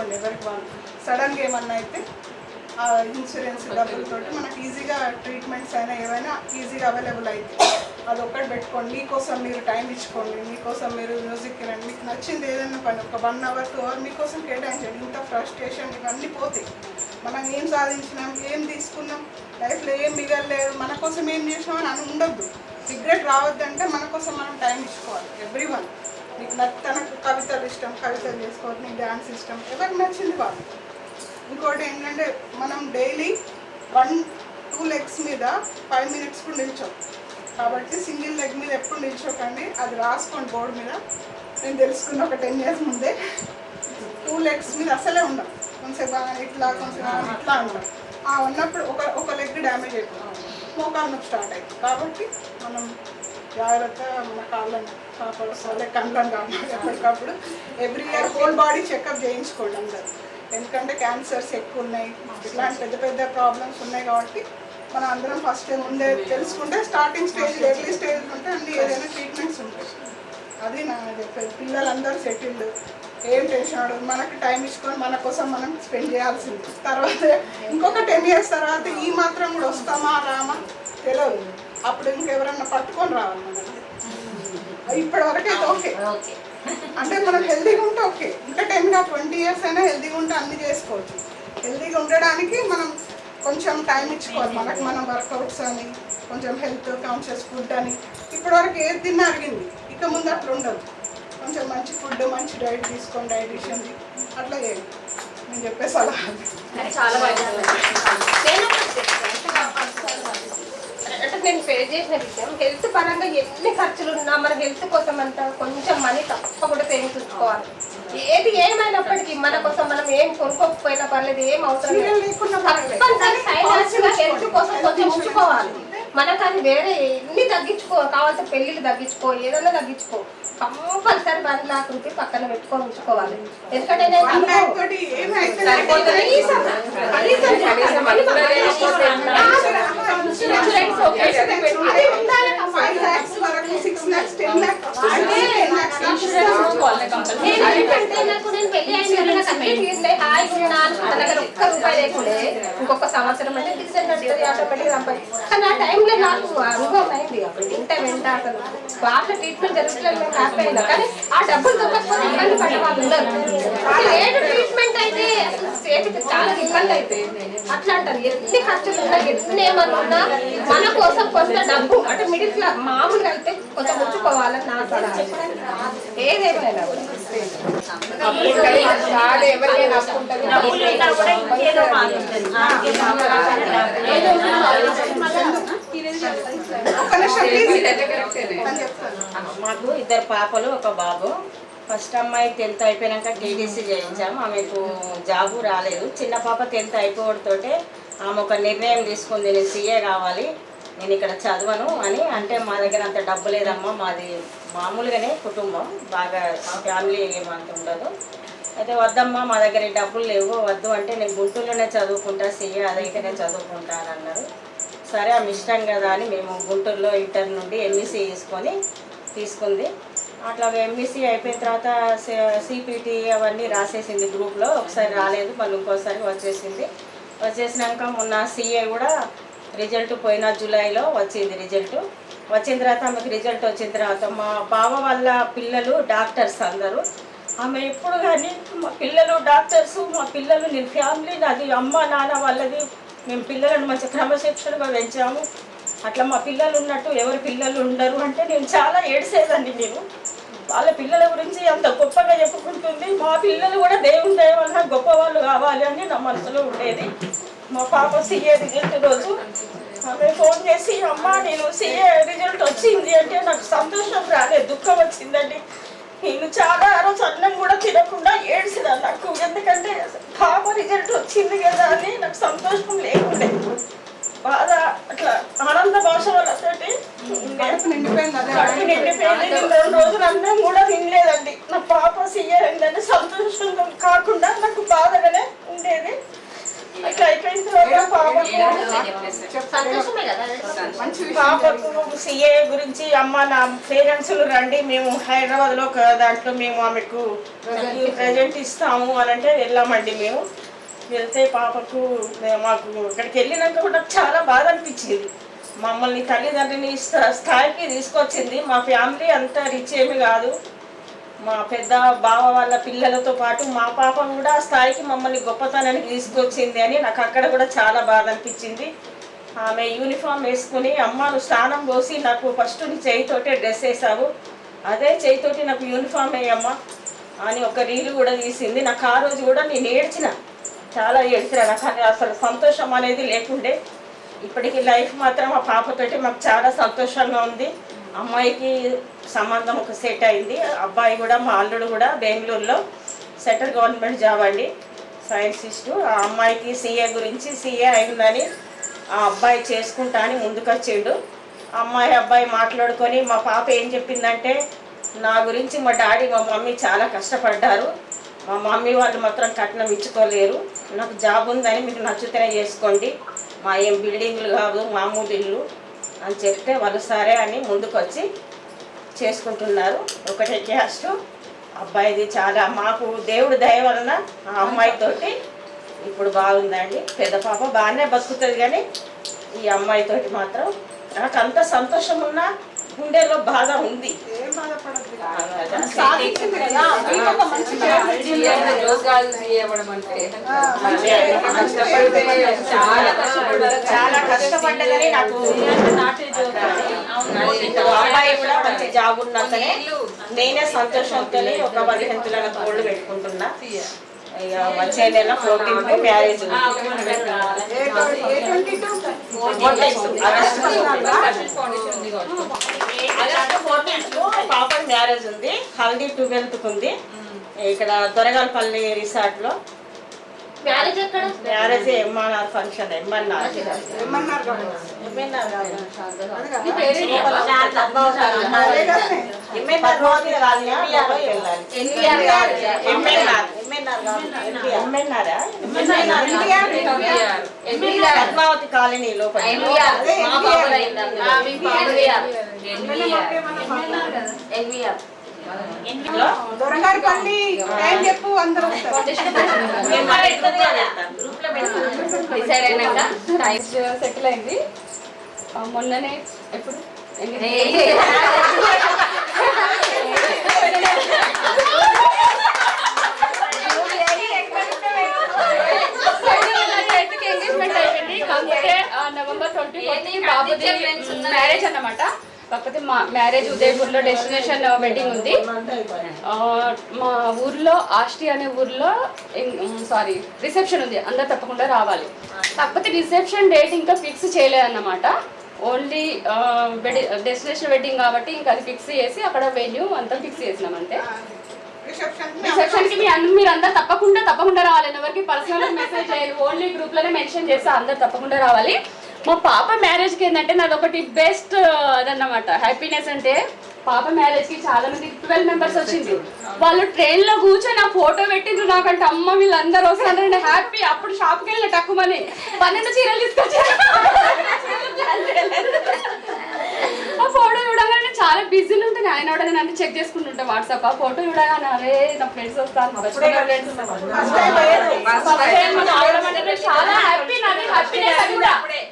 చేసుకోండి ఎవరికి వాళ్ళు. సడన్గా ఏమన్నా అయితే ఇన్సూరెన్స్ డబ్బులతోటి మనకు ఈజీగా ట్రీట్మెంట్స్ అయినా ఏవైనా ఈజీగా అవైలబుల్ అవుతాయి. అది ఒక్కటి పెట్టుకోండి. మీకోసం మీరు టైం ఇచ్చుకోండి, మీకోసం మీరు మ్యూజిక్ వినండి, మీకు నచ్చింది ఏదైనా పని ఒక 1 hour 2 hours మీకోసం కేటాయించండి. ఇంత ఫ్రస్ట్రేషన్ ఇవన్నీ పోతాయి. మనం ఏం సాధించినాం, ఏం తీసుకున్నాం, లైఫ్లో ఏం మిగలలేదు, మన కోసం ఏం చేసినామని అని ఉండొద్దు. రిగ్రెట్ రావద్దంటే మన కోసం మనం టైం ఇచ్చుకోవాలి. ఎవ్రీవన్ మీకు తనకు కవితలు ఇష్టం, కవితలు చేసుకోవాలి, నీకు డ్యాన్స్ ఇష్టం, ఎవరికి నచ్చింది వాళ్ళు. ఇంకోటి ఏంటంటే మనం డైలీ 1-2 legs మీద 5 minutes కూడా నిల్చోం. కాబట్టి సింగిల్ లెగ్ మీద ఎప్పుడు నిల్చోకండి. అది రాసుకోండి బోర్డు మీద. నేను తెలుసుకున్న ఒక 10 years ముందే 2 legs మీద అసలే ఉండం. కొంచెం ఇట్లా కొంచెం ఇట్లా ఉంటాం. ఉన్నప్పుడు ఒక లెగ్ డ్యామేజ్ అయిపోతుంది, మోకాలు నొప్పి స్టార్ట్ అవుతుంది. కాబట్టి మనం జాగ్రత్త మన కాళ్ళని కాపాడుకోవాలి, కళ్ళని కాపాడాలి. ఎప్పటికప్పుడు every year whole body checkup చేయించుకోండి అందరూ. ఎందుకంటే క్యాన్సర్స్ ఎక్కువ ఉన్నాయి, ఇట్లాంటి పెద్ద పెద్ద ప్రాబ్లమ్స్ ఉన్నాయి. కాబట్టి మనం అందరం ఫస్ట్ ముందే తెలుసుకుంటే స్టార్టింగ్ స్టేజ్ ఎర్లీ స్టేజ్ ఉంటే అన్ని ఏదైనా ట్రీట్మెంట్స్ ఉంటాయి. అది నా చెప్పేది. పిల్లలందరూ సెటిల్డ్, ఏం టెన్షన్ అవ్వదు. మనకి టైం ఇచ్చుకొని మన కోసం మనం స్పెండ్ చేయాల్సింది. తర్వాత ఇంకొక 10 years తర్వాత ఈ మాత్రం కూడా వస్తామా రామా తెలియదు. అప్పుడు ఇంకెవరన్నా పట్టుకొని రావాలి. మనం ఇప్పటివరకు అయితే ఓకే, అంటే మనం హెల్తీగా ఉంటే ఓకే. ఇంకా 10-20 years అయినా హెల్తీగా ఉంటే అన్నీ చేసుకోవచ్చు. హెల్తీగా ఉండడానికి మనం కొంచెం టైం ఇచ్చుకోవాలి. మనకు మనం వర్కౌట్స్ అని, కొంచెం హెల్త్ కాన్షియస్ ఫుడ్ అని. ఇప్పటివరకు ఏది తిన్నా అడిగింది, ఇక ముందు అట్లా ఉండదు. కొంచెం మంచి ఫుడ్, మంచి డైట్ తీసుకోండి, డైటిషియన్ది అట్లా చేయండి. నేను చెప్పే సలహా చాలా బాగా. అంటే నేను ఫేస్ చేసిన విషయం, హెల్త్ పరంగా ఎన్ని ఖర్చులు ఉన్నా మన హెల్త్ కోసం అంతా కొంచెం మనీ తప్పకుండా సేవింగ్ చూసుకోవాలి. ఏది ఏమైనప్పటికీ మన కోసం మనం ఏం కొనుక్కోకపోయినా పర్లేదు, ఏం అవసరం తప్పనిసరి హెల్త్ కోసం కొంచెం ఉంచుకోవాలి. మనకు అది వేరే ఎన్ని తగ్గించుకో, కావాల్సిన పెళ్ళిళ్ళు తగ్గించుకో, ఏదైనా తగ్గించుకో, కంపల్సరీ 1 lakh రూపీస్ పక్కన పెట్టుకొని ఉంచుకోవాలి. ఎందుకంటే ఒక్క రూపాయి లేకుండే ఇంకొక సంవత్సరం అంటే ఆటోమేటిక్ సంపాది. కానీ ఆ టైంలో నాకు అనుభవం అయింది. ఇంత వెంట అసలు వాళ్ళ ట్రీట్మెంట్ జరుగుతుంది కాకపోయిందా, కానీ ఆ డబ్బులు దొరకకపోతే ఇబ్బంది పడే వాళ్ళు ఉండరు. ఏడు ట్రీట్మెంట్ అయితే చేతికి చాలా ఇబ్బంది అయిపోయింది. అట్లా అంటారు. ఎన్ని ఖర్చులు ఉన్నా, ఎన్ని ఏమన్నా ఉన్నా మన కోసం కొంత డబ్బు అంటే మిడిల్ క్లాస్ మామూలుగా అయితే కొంచెం ఉంచుకోవాలని నా సలహా. ఏదేమైనా మాకు 2 పాపలు 1 బాబు. ఫస్ట్ అమ్మాయి 10th అయిపోయాక టీడీసీ చేయించాము. ఆమెకు జాబు రాలేదు. చిన్న పాప 10th అయిపోవడంతో ఆమె ఒక నిర్ణయం తీసుకుంది, నేను సీఏ కావాలి, నేను ఇక్కడ చదవను అని. అంటే మా దగ్గర అంత డబ్బు లేదమ్మా, మాది మామూలుగానే కుటుంబం, బాగా ఫ్యామిలీ ఏమంత ఉండదు. అయితే వద్దమ్మా మా దగ్గర డబ్బులు లేవు, వద్దు అంటే నేను గుంటూరులోనే చదువుకుంటా, సీఏ అదైతేనే చదువుకుంటా అని అన్నారు. సరే ఆమె ఇష్టం కదా అని మేము గుంటూరులో ఇంటర్ నుండి ఎంఈసీ తీసుకుంది. అట్లా ఎంఈసీ అయిపోయిన తర్వాత సిపిటి అవన్నీ రాసేసింది గ్రూప్లో. ఒకసారి రాలేదు, మళ్ళీ ఇంకోసారి వచ్చేసినాక మొన్న సీఏ కూడా రిజల్ట్ పోయిన జూలైలో వచ్చింది. రిజల్ట్ వచ్చిన తర్వాత ఆమెకు రిజల్ట్ వచ్చిన తర్వాత మా బావ వాళ్ళ పిల్లలు డాక్టర్స్ అందరూ. ఆమె ఎప్పుడు కానీ మా పిల్లలు డాక్టర్సు, మా పిల్లలు నేను ఫ్యామిలీ, నాది అమ్మ నాన్న వాళ్ళది, మేము పిల్లలను మంచి క్రమశిక్షణగా పెంచాము, అట్లా మా పిల్లలు ఉన్నట్టు ఎవరి పిల్లలు ఉండరు అంటే నేను చాలా ఏడ్చేదండి. నేను వాళ్ళ పిల్లల గురించి అంత గొప్పగా చెప్పుకుంటుంది. మా పిల్లలు కూడా దేవుని దయ వల్ల గొప్పవాళ్ళు కావాలి అని నా మనసులో ఉండేది. మా పాప సీఏ రిజల్ట్ రోజు ఆమె ఫోన్ చేసి, అమ్మ నేను సీఏ రిజల్ట్ వచ్చింది అంటే నాకు సంతోషం రాలేదు, దుఃఖం వచ్చిందండి. నేను చాలా రోజు అన్నం కూడా తినకుండా ఏడ్చిన నాకు. ఎందుకంటే పాప రిజల్ట్ వచ్చింది కదా అని నాకు సంతోషం లేకుండే, బాధ అట్లా ఆనంద భాష వాళ్ళతోటి నిండిపోయింది. 2 రోజులు అన్నం కూడా తినలేదండి. నా పాప సీఏ అయిందంటే సంతోషంగా కాకుండా నాకు బాధగానే ఉండేది. అట్లా అయిపోయిన తర్వాత పాపకు సంతోషమే కదా. మంచి విషయం. పాపకు సిఏ గురించి అమ్మ నా పేరెంట్స్ రండి, మేము హైదరాబాద్లో ఒక దాంట్లో మేము ఆమెకు ప్రజెంట్ ఇస్తాము అని అంటే వెళ్ళామండి. మేము వెళ్తే పాపకు మాకు ఇక్కడికి వెళ్ళినాక కూడా చాలా బాధ అనిపించింది. మమ్మల్ని తల్లిదండ్రిని స్థాయికి తీసుకొచ్చింది. మా ఫ్యామిలీ అంత రిచ్ ఏమి కాదు. మా పెద్ద బావ వాళ్ళ పిల్లలతో పాటు మా పాప కూడా ఆ స్థాయికి మమ్మల్ని గొప్పతనానికి తీసుకొచ్చింది అని నాకు అక్కడ కూడా చాలా బాధ అనిపించింది. ఆమె యూనిఫామ్ వేసుకుని అమ్మ నువ్వు స్నానం పోసి నాకు ఫస్ట్ నీ చేయితోటే డ్రెస్ వేసావు, అదే చేయితోటి నాకు యూనిఫామ్ వేయమ్మా అని ఒక రీలు కూడా తీసింది. నాకు ఆ రోజు కూడా నేను ఏడ్చిన, చాలా ఏడ్చిన. నాకు అసలు సంతోషం అనేది లేకుండే. ఇప్పటికీ లైఫ్ మాత్రం ఆ పాపతోటి మాకు చాలా సంతోషంగా ఉంది. అమ్మాయికి సంబంధం ఒక సెట్ అయింది. అబ్బాయి కూడా మా అల్లుడు కూడా బెంగళూరులో సెంట్రల్ గవర్నమెంట్ జాబ్ అండి, సైంటిస్టు. ఆ అమ్మాయికి సీఏ గురించి సీఏ అయిందని ఆ అబ్బాయి చేసుకుంటా అని ముందుకు వచ్చిండు. అబ్బాయి మాట్లాడుకొని మా పాప ఏం చెప్పిందంటే, నా గురించి మా డాడీ మా మమ్మీ చాలా కష్టపడ్డారు, మా మమ్మీ వాళ్ళు మాత్రం కట్నం ఇచ్చుకోలేరు, నాకు జాబ్ ఉందని మీకు నచ్చుతేనే చేసుకోండి, మా ఏం బిల్డింగ్లు కాదు మామూలు ఇల్లు అని చెప్తే వాళ్ళు సరే అని ముందుకు వచ్చి చేసుకుంటున్నారు. ఒకటే క్యాస్ట్. అబ్బాయిది చాలా మాకు దేవుడి దయ వలన ఆ అమ్మాయితోటి ఇప్పుడు బాగుందండి. పెద్ద పాప బాగానే బతుకుతుంది, కానీ ఈ అమ్మాయితోటి మాత్రం నాకు అంత సంతోషం ఉన్నా గుండెలో బాధ ఉంది. ఏం బాధపడద్దు, సాధించింది కదా. మీకు ఒక మంచి చాలా కష్టపడ్డదని నాకు అబ్బాయి కూడా మంచి జాబ్ ఉన్నంతనే నేనే సంతోషంతోనే ఒక 15 తులాల గోల్డ్ పెట్టుకుంటున్నా. ఇక వచ్చే నెల 14th మ్యారేజ్ ఉంది. పాప మ్యారేజ్ ఉంది, హల్దీ 12th ఉంది. ఇక్కడ దొరగాలపల్లి రిసార్ట్లో మ్యారేజ్ ఎక్కడ? Marriage MRR function. MRR Padmavathi colony లోపల దొరగారిపల్లి టైం చెప్పు, అందరూ డిసైడ్ అయినాక సెటిల్ అయింది. మొన్ననే ఎప్పుడు ఎంగేజ్మెంట్ అయిపోయింది. కాకపోతే November 24th బాబుది మ్యారేజ్ అన్నమాట. కాకపోతే మా మ్యారేజ్ ఉదయపూర్లో డెస్టినేషన్ వెడ్డింగ్ ఉంది. మా ఊర్లో ఆస్టి అనే ఊర్లో రిసెప్షన్ ఉంది, అందరు తప్పకుండా రావాలి. కాకపోతే రిసెప్షన్ డేట్ ఇంకా ఫిక్స్ చేయలేదన్నమాట. ఓన్లీ డెస్టినేషన్ వెడ్డింగ్ కాబట్టి ఇంకా అది ఫిక్స్ చేసి అక్కడ వెన్యూ అంతా ఫిక్స్ చేసినాం అంతే. రిసెప్షన్ కి మీరు అందరు తప్పకుండా రావాలి. ఎవరికి పర్సనల్ మెసేజ్ చేయాలి, ఓన్లీ గ్రూప్ లోనే మెన్షన్ చేస్తే అందరు తప్పకుండా రావాలి. మా పాప మ్యారేజ్కి ఏంటంటే నాది ఒకటి బెస్ట్ అదన్నమాట హ్యాపీనెస్. అంటే పాప మ్యారేజ్కి చాలా మంది 12 మెంబర్స్ వచ్చింది. వాళ్ళు ట్రైన్లో కూర్చొని ఆ ఫోటో పెట్టిండ్రు. నాకంటే అమ్మ వీళ్ళందరూ వస్తారంటే హ్యాపీ. అప్పుడు షాప్కి వెళ్ళిన తక్కువని 12 చీరలు తీసుకొచ్చారు. ఆ ఫోటో చూడగానే చాలా బిజీలు ఉంటుంది. ఆయన కూడా అంటే చెక్ చేసుకుంటుంటా వాట్సాప్. ఆ ఫోటో చూడగానే అరే నా ఫ్రెండ్స్ వస్తాను, చాలా హ్యాపీ. నాది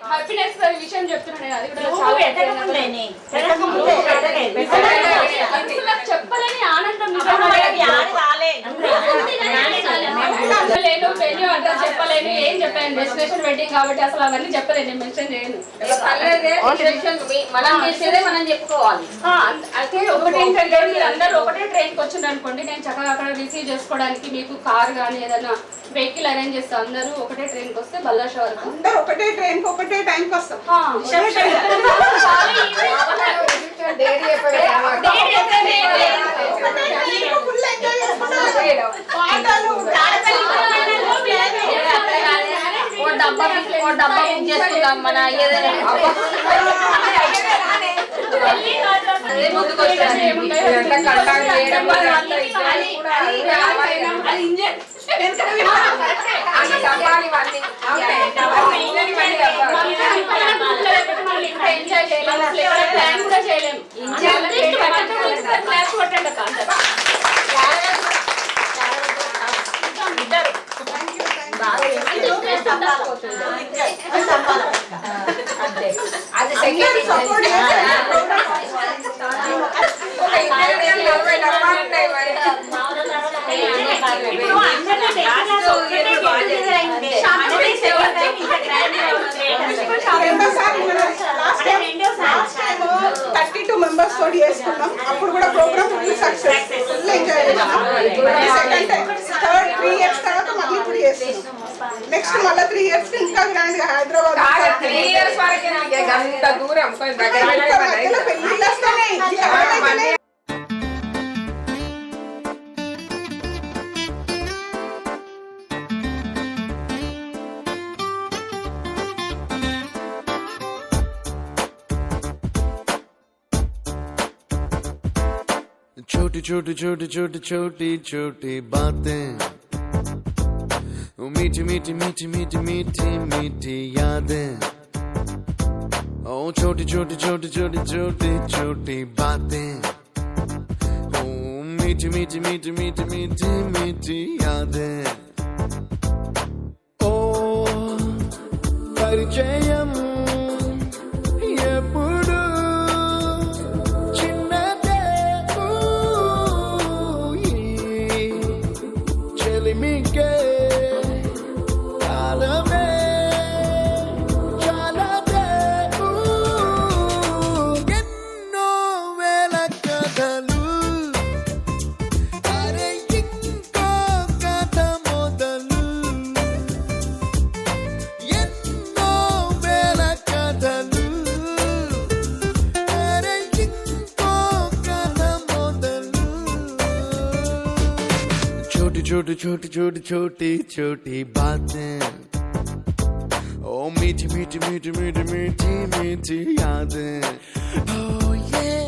హ్యాపీనెస్ విషయం చెప్తున్నాను. అది కూడా చెప్పలేని ఆనందం. వెన్యూ అడ్రస్ చెప్పలేను, ఏం చెప్పాను. డెస్టినేషన్ వెడ్డింగ్ కాబట్టి అసలు అవన్నీ చెప్పలేను, నేను మెన్షన్ చేయను. మనం చెప్పుకోవాలి. అయితే ఒకటి ఏంటంటే మీరు అందరూ ఒకటే ట్రైన్కి వచ్చిండ్రు అనుకోండి, నేను చక్కగా అక్కడ రిసీవ్ చేసుకోవడానికి మీకు కార్ కానీ ఏదైనా వెహికల్ అరేంజ్ చేస్తాం. అందరూ ఒకటే ట్రైన్కి వస్తే బల్లాష వరకు అందరూ ఒకటే ట్రైన్కి ఒకటే టైంకి వస్తాం. డబ్బా బుక్ చేసుకుందాం మన ఏదైనా. అంటే interest ఉండకపోతుంది. అంతే. అది second సపోర్ట్ మెంబర్స్ తోటి చేసుకున్నాం. అప్పుడు కూడా program full success, full enjoy చేసాం. సెకండ్ టైం థర్డ్ 3 years తర్వాత మళ్ళీ ఇప్పుడు చేస్తున్నాం. నెక్స్ట్ మళ్ళీ 3 years ఇంకా గ్రాండ్ గా హైదరాబాద్ పెళ్లిళ్ళు వస్తాయి. छोटी छोटी छोटी छोटी छोटी छोटी बातें, मीठी मीठी मीठी मीठी मीठी मीठी यादें। ओ छोटी छोटी छोटी छोटी छोटी छोटी बातें, ओ मीठी मीठी मीठी मीठी मीठी मीठी यादें। ओ परिचयम ఎప్పుడు చిన్నదే చెలిమికే కాలమే చాలదే ఎన్నో వేల కథలు అరే ఇంకో కథ మొదలు ఎన్నో వేల కథలు అరే ఇంకో కథ మొదలు छोटी छोटी छोटी छोटी छोटी छोटी बातें, ओ मीठी मीठी मीठी मीठी मीठी मीठी यादें। Oh yeah.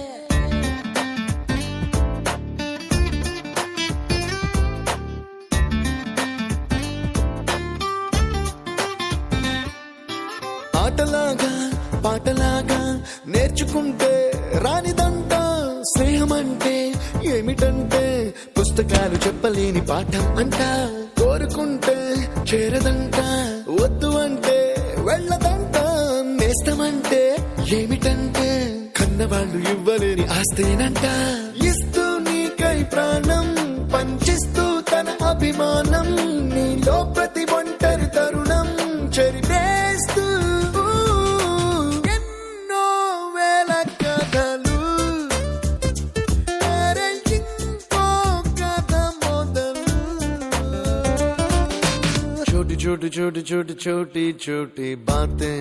ఆటలాగా పాటలాగా నేర్చుకుంటే రానిదంట స్నేహం అంటే ఏమిటంటే పుస్తకాలు చెప్పలేని పాఠం అంట కోరుకుంటే చేరదంట వద్దు అంటే వెళ్ళదంట నేస్తమంటే ఏమిటంటే కన్నవాళ్ళు ఇవ్వలేని ఆస్తేనంట ఇస్తూ నీకై ప్రాణం పంచిస్తూ తన అభిమానం నీలో ప్రతి ఒంటరి తరుణం చెరిపేస్తూ ఎన్నో వేల కథలు అరే ఇంకో కథ మొదలు छोटी छोटी छोटी छोटी छोटी छोटी बातें,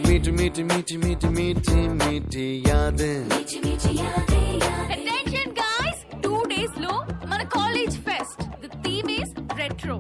मीठी मीठी मीठी मीठी मीठी मीठी यादें। Attention guys, 2 days lo mana college fest. The theme is retro.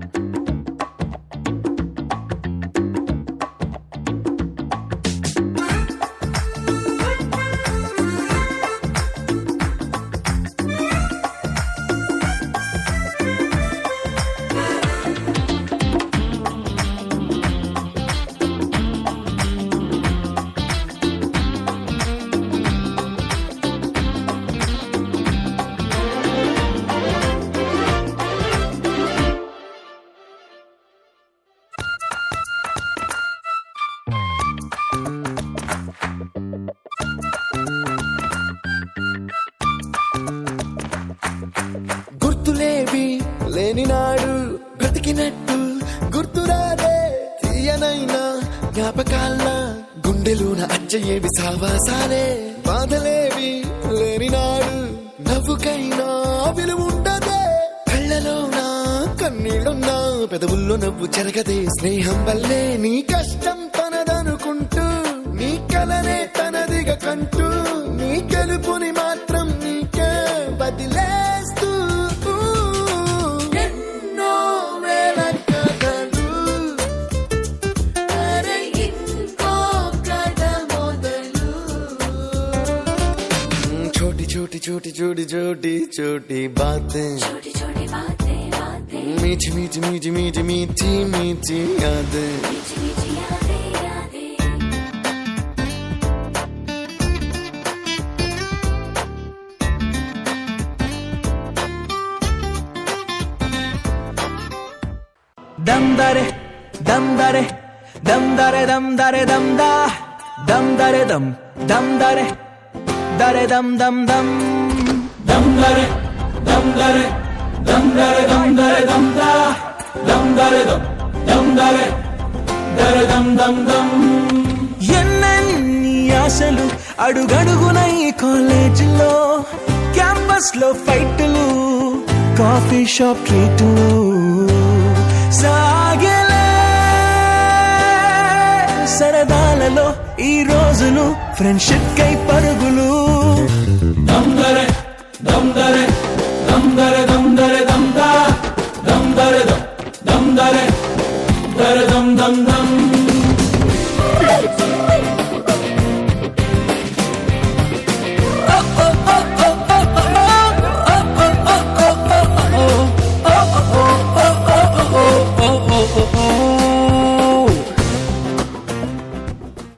గుర్తులేవి లేని నాడు బ్రతికినట్టు గుర్తురాదే తీయనైనా జ్ఞాపకాల గుండెలోన అచ్చయేవి సావాసాలే బాధలేవి లేని నాడు నవ్వుకైనా విలువుండదే కళ్ళలోన కన్నీళ్ళున్నా పెదవుల్లో నవ్వు చెరగదే స్నేహం వల్లే నీ కష్టం తనదనుకుంటూ నీ కలనే తనదిగా కంటూ నీ గెలుపుని మాత్రం నీకే బదిలేస్తూ ఎన్నో వేల కథలు అరే ఇంకో కథ మొదలు छोटी छोटी छोटी छोटी छोटी छोटी बातें, मीठी मीठी मीठी मीठी मीठी मीठी यादें। dam dare dam dare dam dare dam dare dam da dam dare dam dare dam dam dam dam dare dam dare dam dare dam dare dam da dam dare dam dare dam dam dam ఎన్నెన్ని ఆశలు అడుగడుగున ఈ కాలేజీలో campus లో ఫైట్లు coffee shop ట్రీట్లు సాగలే సరదాలలో ఈ రోజులు friendship కై పరుగులు దమ్దరే దమ్దరే దమ్దరే దమ్దరే దమ్దా దమ్దరే దమ్దరే దరే